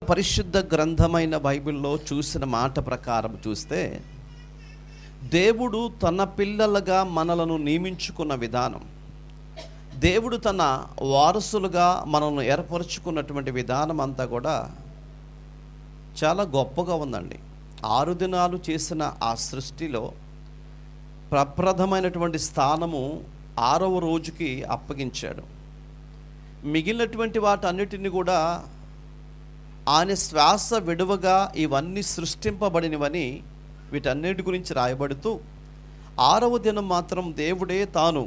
పరిశుద్ధ గ్రంథమైన బైబిల్లో చూసిన మాట ప్రకారం చూస్తే, దేవుడు తన పిల్లలుగా మనలను నియమించుకున్న విధానం, దేవుడు తన వారసులుగా మనల్ని ఏర్పరచుకున్నటువంటి విధానం అంతా కూడా చాలా గొప్పగా ఉందండి. 6 దినాలు చేసిన ఆ సృష్టిలో ప్రప్రథమైనటువంటి స్థానము 6వ రోజుకి అప్పగించాడు. మిగిలినటువంటి వాటన్నిటిని కూడా ఆయన శ్వాస విడువగా ఇవన్నీ సృష్టింపబడినవని వీటన్నిటి గురించి రాయబడుతూ, 6వ దినం మాత్రం దేవుడే తాను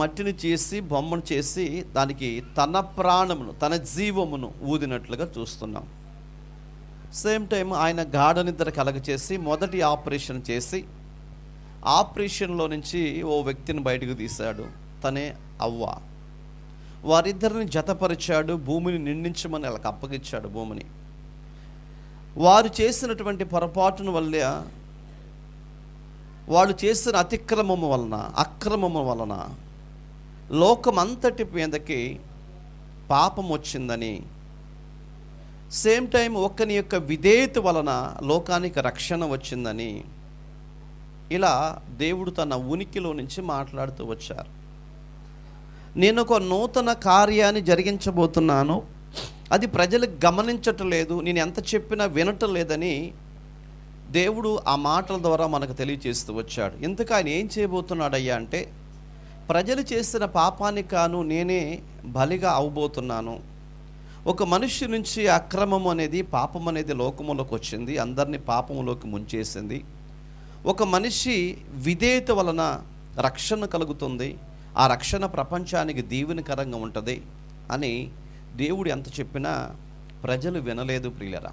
మట్టిని చేసి బొమ్మను చేసి దానికి తన ప్రాణమును తన జీవమును ఊదినట్లుగా చూస్తున్నాం. సేమ్ టైం ఆయన గాఢ నిద్ర కలగచేసి మొదటి ఆపరేషన్ చేసి ఆపరేషన్లో నుంచి ఓ వ్యక్తిని బయటకు తీశాడు. తనే అవ్వ. వారిద్దరిని జతపరిచాడు, భూమిని నిండించమని వాళ్ళకి అప్పగించాడు. భూమిని వారు చేసినటువంటి పొరపాటును వల్ల, వాళ్ళు చేసిన అక్రమము వలన లోకమంతటి మీదకి పాపం వచ్చిందని, సేమ్ టైం ఒక్కని యొక్క విధేయత వలన లోకానికి రక్షణ వచ్చిందని, ఇలా దేవుడు తన ఉనికిలో నుంచి మాట్లాడుతూ వచ్చారు. నేను ఒక నూతన కార్యాన్ని జరిగించబోతున్నాను, అది ప్రజలు గమనించట్లేదు, నేను ఎంత చెప్పినా వినటం లేదని దేవుడు ఆ మాటల ద్వారా మనకు తెలియజేస్తూ వచ్చాడు. ఇంతకు ఆయన ఏం చేయబోతున్నాడయ్యా అంటే, ప్రజలు చేసిన పాపానికి కాను నేనే బలిగా అవబోతున్నాను. ఒక మనిషి నుంచి అక్రమం అనేది, పాపం అనేది లోకములోకి వచ్చింది, అందరినీ పాపములోకి ముంచేసింది. ఒక మనిషి విధేయత వలన రక్షణ కలుగుతుంది, ఆ రక్షణ ప్రపంచానికి దీవెనకరంగా ఉంటుంది అని దేవుడు ఎంత చెప్పినా ప్రజలు వినలేదు. ప్రియులరా,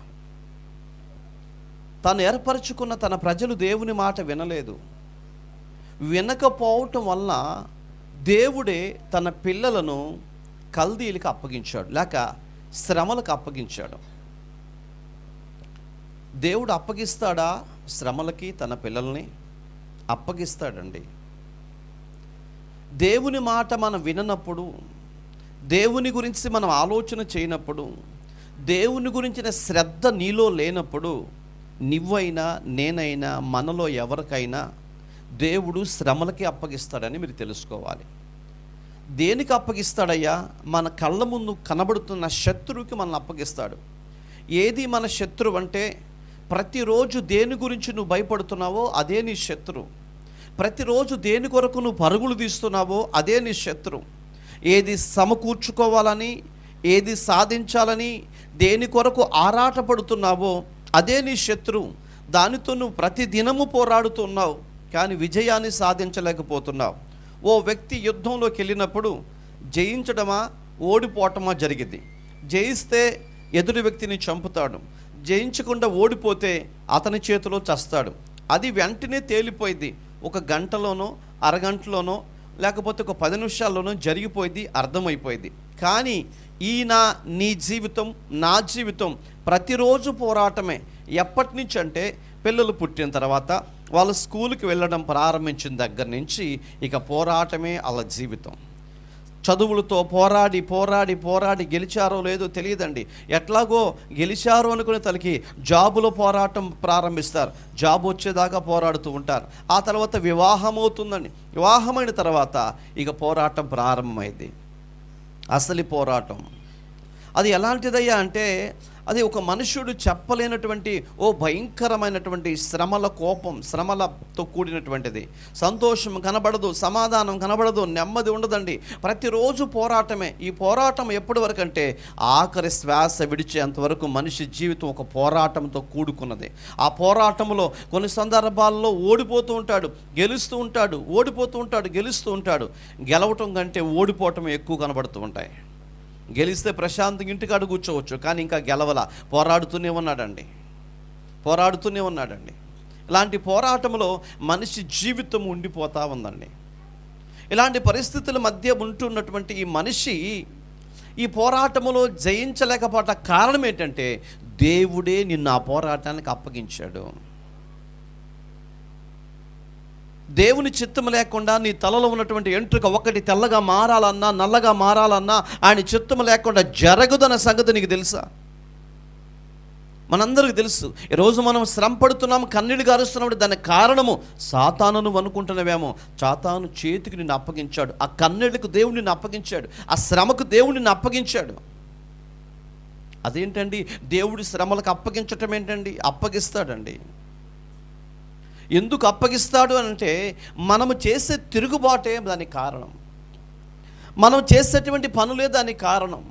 తాను ఏర్పరచుకున్న తన ప్రజలు దేవుని మాట వినలేదు. వినకపోవటం వల్ల దేవుడే తన పిల్లలను కల్దీలకు అప్పగించాడు, లేక శ్రమలకు అప్పగించాడు. దేవుడు అప్పగిస్తాడా శ్రమలకి? తన పిల్లల్ని అప్పగిస్తాడండి. దేవుని మాట మనం విననప్పుడు, దేవుని గురించి మనం ఆలోచన చేయనప్పుడు, దేవుని గురించిన శ్రద్ధ నీలో లేనప్పుడు, నువ్వైనా నేనైనా మనలో ఎవరికైనా దేవుడు శ్రమలకి అప్పగిస్తాడని మీరు తెలుసుకోవాలి. దేనికి అప్పగిస్తాడయ్యా? మన కళ్ళ ముందు కనబడుతున్న శత్రువుకి మనల్ని అప్పగిస్తాడు. ఏది మన శత్రువు అంటే, ప్రతిరోజు దేని గురించి నువ్వు భయపడుతున్నావో అదే నీ శత్రువు. ప్రతిరోజు దేని కొరకు నువ్వు పరుగులు తీస్తున్నావో అదే నీ శత్రువు. ఏది సమకూర్చుకోవాలని, ఏది సాధించాలని దేని కొరకు ఆరాటపడుతున్నావో అదే నీ శత్రువు. దానితో నువ్వు ప్రతి దినము పోరాడుతున్నావు, కానీ విజయాన్ని సాధించలేకపోతున్నావు. ఓ వ్యక్తి యుద్ధంలోకి వెళ్ళినప్పుడు జయించడమా ఓడిపోవటమా జరిగింది. జయిస్తే ఎదుటి వ్యక్తిని చంపుతాడు, జయించకుండా ఓడిపోతే అతని చేతిలో చస్తాడు. అది వెంటనే తేలిపోయింది. ఒక గంటలోనో అరగంటలోనో లేకపోతే ఒక 10 నిమిషాల్లోనో జరిగిపోయింది, అర్థమైపోయింది. కానీ నీ జీవితం, నా జీవితం ప్రతిరోజు పోరాటమే. ఎప్పటి నుంచి అంటే, పిల్లలు పుట్టిన తర్వాత వాళ్ళు స్కూల్కి వెళ్ళడం ప్రారంభించిన దగ్గర నుంచి ఇక పోరాటమే వాళ్ళ జీవితం. చదువులతో పోరాడి పోరాడి పోరాడి గెలిచారో లేదో తెలియదండి. ఎట్లాగో గెలిచారో అనుకునే తలకి జాబులో పోరాటం ప్రారంభిస్తారు, జాబ్ వచ్చేదాకా పోరాడుతూ ఉంటారు. ఆ తర్వాత వివాహం అవుతుందండి, వివాహమైన తర్వాత ఇక పోరాటం ప్రారంభమైంది. అసలు పోరాటం అది ఎలాంటిదయ్యా అంటే, అది ఒక మనుష్యుడు చెప్పలేనటువంటి ఓ భయంకరమైనటువంటి శ్రమల కోపం, శ్రమలతో కూడినటువంటిది. సంతోషం కనబడదు, సమాధానం కనబడదు, నెమ్మది ఉండదండి. ప్రతిరోజు పోరాటమే. ఈ పోరాటం ఎప్పటి వరకు అంటే, ఆఖరి శ్వాస విడిచేంతవరకు మనిషి జీవితం ఒక పోరాటంతో కూడుకున్నది. ఆ పోరాటంలో కొన్ని సందర్భాల్లో ఓడిపోతూ ఉంటాడు, గెలుస్తూ ఉంటాడు, ఓడిపోతూ ఉంటాడు, గెలుస్తూ ఉంటాడు. గెలవటం కంటే ఓడిపోవటం ఎక్కువ కనబడుతూ ఉంటాయి. గెలిస్తే ప్రశాంతంగా ఇంటికాడ కూర్చోవచ్చు, కానీ ఇంకా గెలవల, పోరాడుతూనే ఉన్నాడండి. ఇలాంటి పోరాటంలో మనిషి జీవితం ఉండిపోతూ ఉందండి. ఇలాంటి పరిస్థితుల మధ్య ఉంటున్నటువంటి ఈ మనిషి ఈ పోరాటంలో జయించలేకపోవట కారణం ఏంటంటే, దేవుడే నిన్ను ఆ పోరాటానికి అప్పగించాడు. దేవుని చిత్తం లేకుండా నీ తలలో ఉన్నటువంటి ఎంట్రుక ఒకటి తెల్లగా మారాలన్నా నల్లగా మారాలన్నా ఆయన చిత్తం లేకుండా జరగదన్న సంగతి నీకు తెలుసా? మనందరికీ తెలుసు. ఈరోజు మనం శ్రమ పడుతున్నాం, కన్నీళ్ళు గారుస్తున్నాం, దానికి కారణము సాతానును అనుకుంటున్నావేమో. సాతాను చేతికి నిన్ను అప్పగించాడు. ఆ కన్నీళ్లకు దేవుడు నిన్ను అప్పగించాడు. ఆ శ్రమకు దేవుడు నిన్ను అప్పగించాడు. అదేంటండి దేవుడి శ్రమలకు అప్పగించటం ఏంటండి? అప్పగిస్తాడండి. ఎందుకు అప్పగిస్తాడు అంటే మనము చేసే తిరుగుబాటే దానికి కారణం. మనం చేసేటువంటి పనులే దానికి కారణం.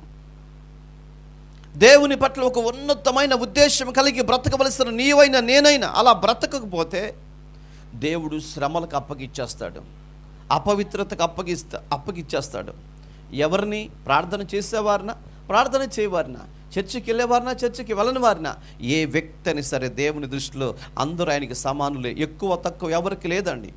దేవుని పట్ల ఒక ఉన్నతమైన ఉద్దేశం కలిగి బ్రతకవలసిన నీవైనా నేనైనా అలా బ్రతకకపోతే దేవుడు శ్రమలకు అప్పగిచ్చేస్తాడు, అపవిత్రతకు అప్పగిచ్చేస్తాడు. ఎవరిని? ప్రార్థన చేసేవారినా, ప్రార్థన చేయవారినా, చర్చికి వెళ్ళేవారినా, చర్చికి వెళ్ళని వారినా, ఏ వ్యక్తి అని సరే దేవుని దృష్టిలో అందరూ ఆయనకి సమానులే. ఎక్కువ తక్కువ ఎవరికి లేదండి.